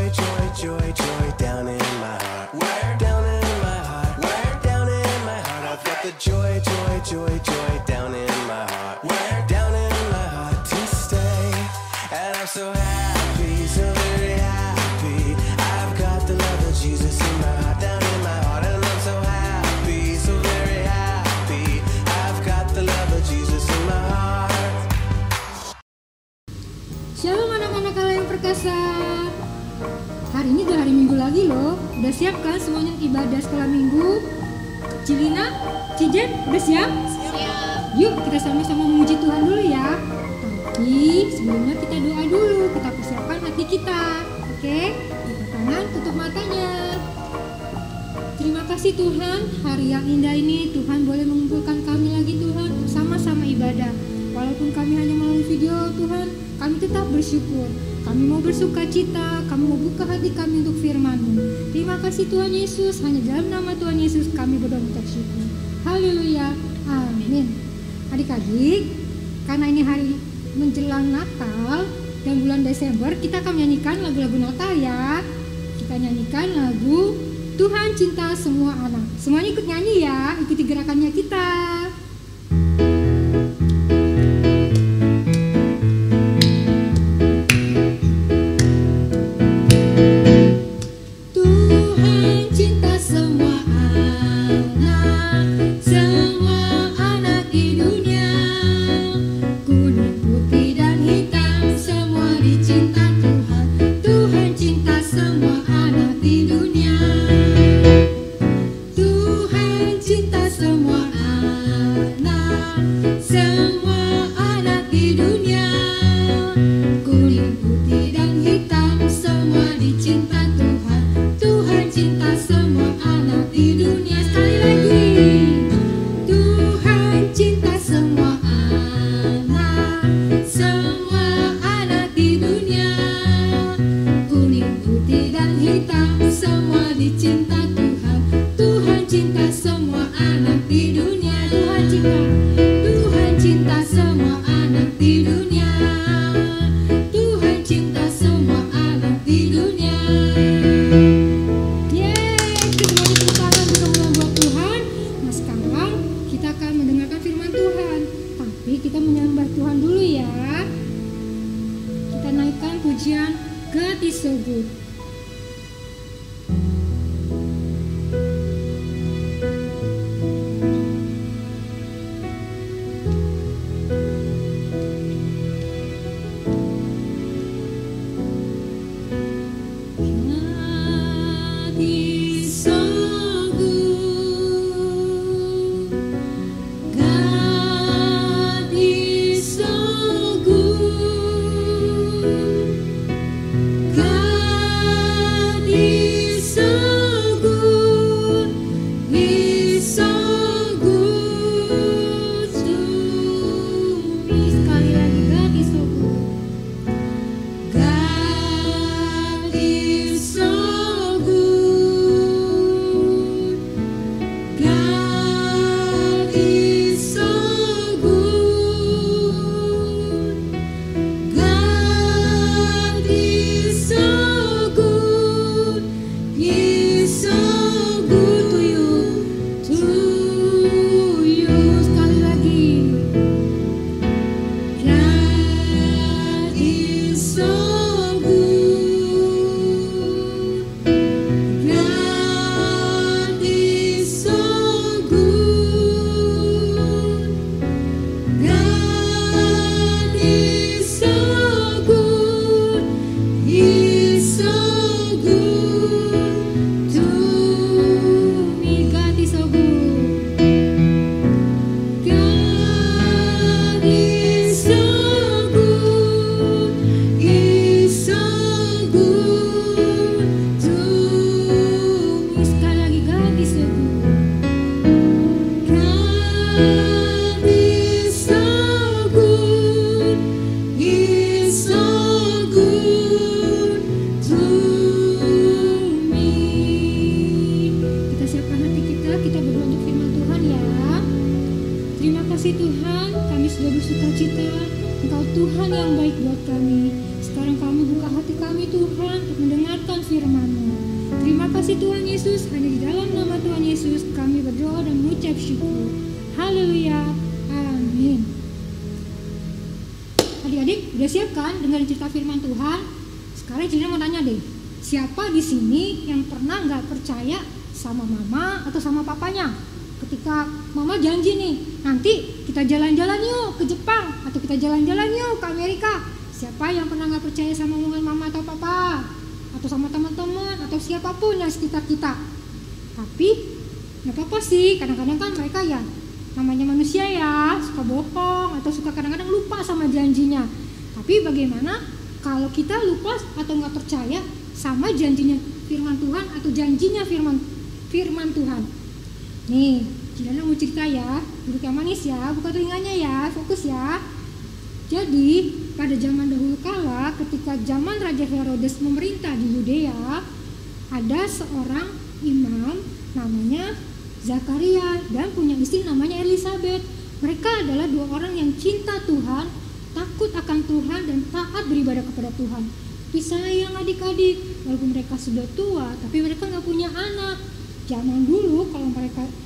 joy, joy, joy down in my heart. Where? Down in my heart. Where? Down in my heart. I've got the joy, joy, joy, joy down in my heart. Where? Down in my heart to stay. And I'm so happy, so very happy. I've got the love of Jesus in my heart, down in my heart. And I'm so happy, so very happy. I've got the love of Jesus in my heart. Shalom anak-anak Allah yang perkasa. Hari ini udah hari Minggu lagi loh. Udah siap kan semuanya ibadah sekolah Minggu? Cilina, Cijen, udah siap? Siap. Yuk kita sama-sama memuji Tuhan dulu ya. Tapi sebelumnya kita doa dulu. Kita persiapkan hati kita. Oke? Buka tangan, tutup matanya. Terima kasih Tuhan, hari yang indah ini Tuhan boleh mengumpulkan kami lagi Tuhan, sama-sama ibadah. Walaupun kami hanya melalui video Tuhan, kami tetap bersyukur. Kami mau bersuka cita, kami mau buka hati kami untuk firman-Mu. Terima kasih Tuhan Yesus, hanya dalam nama Tuhan Yesus kami berdoa bersyukur. Haleluya, amin. Adik-adik, karena ini hari menjelang Natal dan bulan Desember, kita akan menyanyikan lagu-lagu Natal ya. Kita nyanyikan lagu Tuhan Cinta Semua Anak. Semuanya ikut nyanyi ya, ikuti gerakannya kita. sekarang kami buka hati kami Tuhan untuk mendengarkan firman-Mu. Terima kasih Tuhan Yesus, hanya di dalam nama Tuhan Yesus kami berdoa dan mengucap syukur. Haleluya, amin. Adik-adik, udah siap kan dengar cerita firman Tuhan? Sekarang Cina mau tanya deh, siapa di sini yang pernah nggak percaya sama mama atau sama papanya? Ketika mama janji nih, nanti kita jalan-jalan yuk ke Jepang atau kita jalan-jalan yuk ke Amerika. Siapa yang pernah nggak percaya sama omongan mama atau papa? Atau sama teman-teman atau siapapun yang sekitar kita? Tapi nggak apa-apa sih, kadang-kadang kan mereka ya namanya manusia ya, suka bohong atau suka kadang-kadang lupa sama janjinya. Tapi bagaimana kalau kita lupa atau nggak percaya sama janjinya firman Tuhan atau janjinya firman Tuhan? Nih, Cilana mau cerita ya, duduk yang manis ya, buka telinganya ya, fokus ya. Jadi pada zaman dahulu kala, ketika zaman Raja Herodes memerintah di Yudea, ada seorang imam namanya Zakaria dan punya istri namanya Elisabeth. Mereka adalah dua orang yang cinta Tuhan, takut akan Tuhan dan taat beribadah kepada Tuhan. Tapi sayang adik-adik, walaupun mereka sudah tua, tapi mereka nggak punya anak. Zaman dulu kalau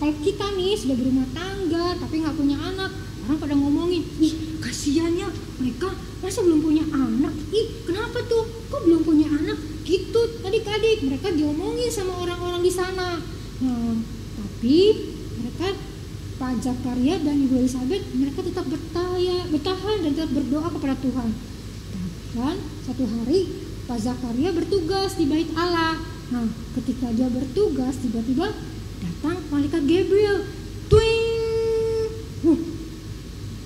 kita nih sudah berumah tangga tapi nggak punya anak, orang pada ngomongin, ih kasihannya mereka masa belum punya anak, ih kenapa tuh kok belum punya anak gitu adik-adik, mereka diomongin sama orang-orang di sana. Nah, tapi mereka Pak Zakaria dan Ibu Elisabeth mereka tetap bertahan dan tetap berdoa kepada Tuhan. Dan satu hari Pak Zakaria bertugas di bait Allah. Nah, ketika dia bertugas tiba-tiba datang malaikat Gabriel. Twing.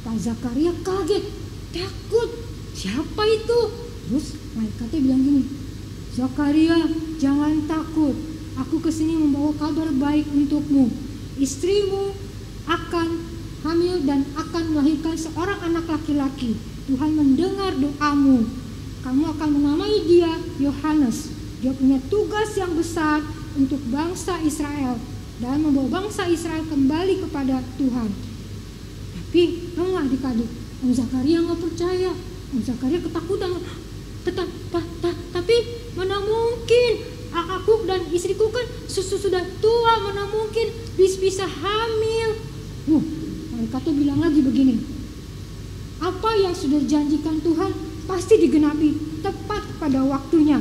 Pak Zakaria kaget, takut. Siapa itu? Terus malaikatnya bilang gini, Zakaria, jangan takut. Aku kesini membawa kabar baik untukmu. Istrimu akan hamil dan akan melahirkan seorang anak laki-laki. Tuhan mendengar doamu. Kamu akan menamai dia Yohanes. Dia punya tugas yang besar untuk bangsa Israel dan membawa bangsa Israel kembali kepada Tuhan. Tapi enggak adik-adik, Om Zakaria nggak percaya. Om Zakaria ketakutan. Tapi mana mungkin? Aku dan istriku kan sudah tua, mana mungkin bisa hamil. Malaikatnya bilang lagi begini, apa yang sudah dijanjikan Tuhan pasti digenapi tepat pada waktunya.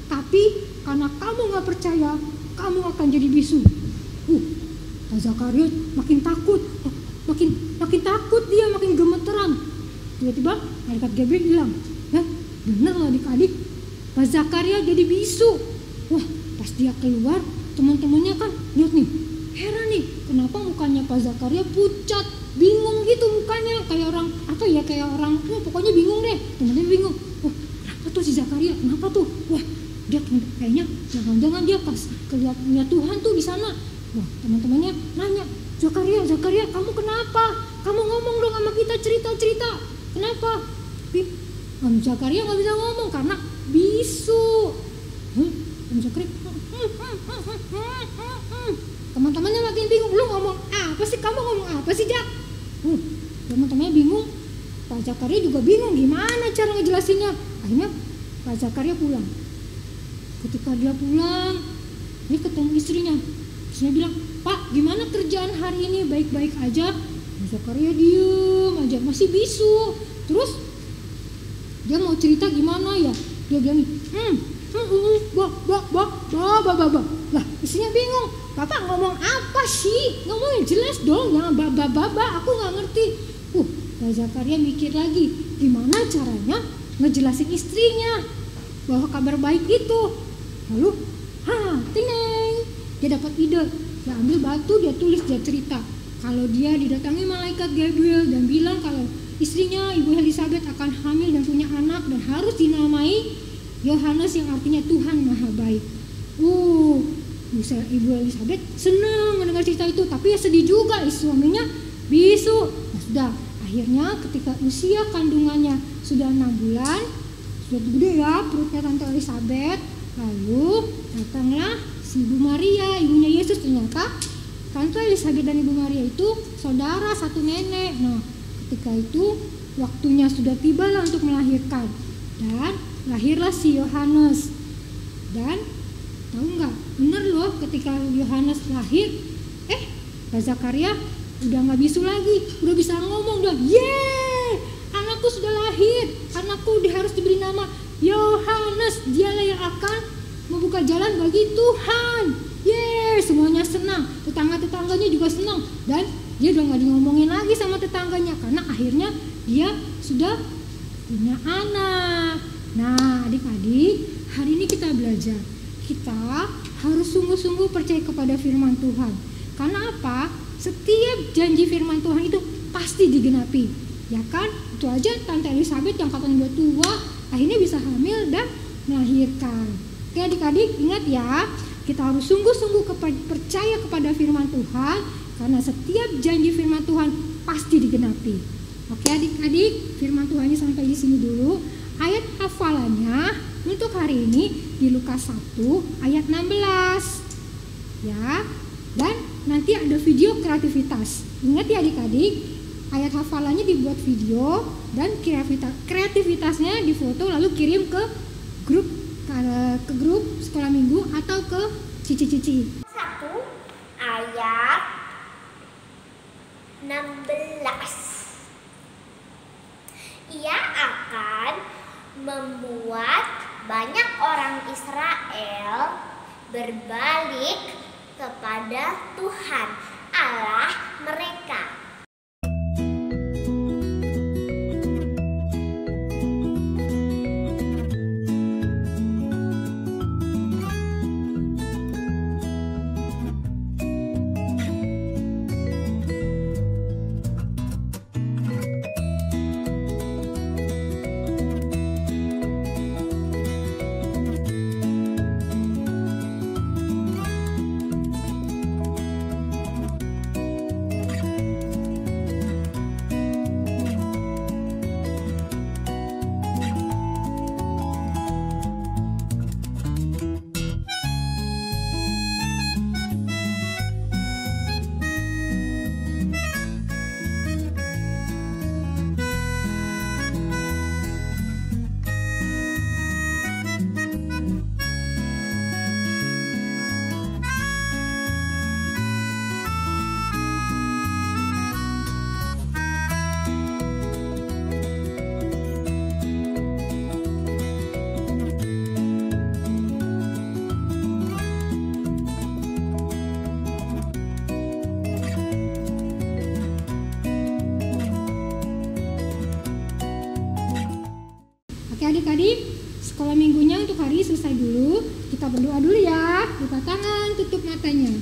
Tapi karena kamu gak percaya, kamu akan jadi bisu. Pak Zakaria makin takut, makin takut dia, makin gemeteran. Tiba-tiba malaikat Gabriel bilang, ya bener loh adik-adik, Pak Zakaria jadi bisu. Wah, pas dia keluar, teman-temannya kan lihat nih, heran nih, kenapa mukanya Pak Zakaria pucat, bingung gitu mukanya, kayak orang pokoknya bingung deh. Teman-teman bingung, wah kenapa tuh si Zakaria, kenapa tuh? Wah dia kayaknya jangan-jangan dia pas lihat Tuhan tuh di sana. Wah teman-temannya nanya, Zakaria kamu kenapa? Kamu ngomong dong sama kita, cerita. Kenapa? Tapi Om Zakaria nggak bisa ngomong karena bisu. Om Zakaria, teman-temannya makin bingung. Lu ngomong apa sih? Kamu ngomong apa sih, Jak? Teman-temannya bingung. Pak Zakaria juga bingung gimana cara ngejelasinnya. Akhirnya Pak Zakaria pulang. Ketika dia pulang, dia ketemu istrinya. Istrinya bilang, Pak, gimana kerjaan hari ini? Baik-baik aja? Pak Zakaria diem aja, masih bisu. Terus dia mau cerita gimana ya? Dia bilang, Lah, istrinya bingung. Bapak ngomong apa sih? Ngomongnya jelas dong, jangan baba, aku nggak ngerti. Pak Zakaria mikir lagi, gimana caranya ngejelasin istrinya bahwa kabar baik itu. Lalu, tineng, dia dapat ide. Dia ambil batu, dia tulis, dia cerita. Kalau dia didatangi malaikat Gabriel dan bilang kalau istrinya Ibu Elisabeth akan hamil dan punya anak dan harus dinamai Yohanes yang artinya Tuhan Maha Baik. Ibu Elisabeth senang mendengar cerita itu, tapi ya sedih juga, suaminya bisu. Nah, sudah, akhirnya ketika usia kandungannya sudah 6 bulan, sudah gede ya perutnya Tante Elisabeth. Lalu datanglah si Ibu Maria, ibunya Yesus. Ternyata Tante Elisabeth dan Ibu Maria itu saudara satu nenek. Nah, ketika itu waktunya sudah tiba lah untuk melahirkan. Dan lahirlah si Yohanes. Dan tahu nggak, bener loh, ketika Yohanes lahir, Pak Zakaria udah nggak bisu lagi, udah bisa ngomong, udah yeay, anakku sudah lahir, anakku harus diberi nama Yohanes, dialah yang akan membuka jalan bagi Tuhan. Yeay, semuanya senang, tetangga-tetangganya juga senang, dan dia udah nggak ngomongin lagi sama tetangganya karena akhirnya dia sudah punya anak. Nah, adik-adik, hari ini kita belajar, kita harus sungguh-sungguh percaya kepada firman Tuhan. Karena apa? Setiap janji firman Tuhan itu pasti digenapi, ya kan? Itu aja Tante Elizabeth yang katanya udah tua, akhirnya bisa hamil dan melahirkan. Oke adik-adik, ingat ya, kita harus sungguh-sungguh percaya kepada firman Tuhan, karena setiap janji firman Tuhan pasti digenapi. Oke adik-adik, firman Tuhannya sampai di sini dulu. Ayat hafalannya untuk hari ini di Lukas 1 ayat 16. Ya, dan nanti ada video kreativitas. Ingat ya adik-adik, ayat hafalannya dibuat video dan kreativitasnya difoto lalu kirim ke grup sekolah minggu atau ke cici-cici. 1 ayat 16. Ia akan membuat banyak orang Israel berbalik kepada Tuhan Allah mereka. Adik-adik, sekolah minggunya untuk hari selesai dulu. Kita berdoa dulu ya. Buka tangan, tutup matanya.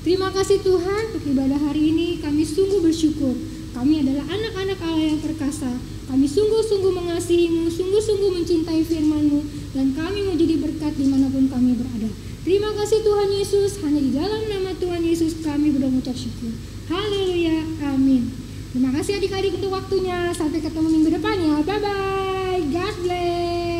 Terima kasih Tuhan untuk ibadah hari ini. Kami sungguh bersyukur. Kami adalah anak-anak Allah yang perkasa. Kami sungguh-sungguh mengasihi-Mu, sungguh-sungguh mencintai firman-Mu, dan kami mau jadi berkat dimanapun kami berada. Terima kasih Tuhan Yesus. Hanya di dalam nama Tuhan Yesus kami berdoa mengucap syukur. Haleluya, amin. Terima kasih adik-adik untuk waktunya. Sampai ketemu minggu depan ya. Bye-bye. God bless.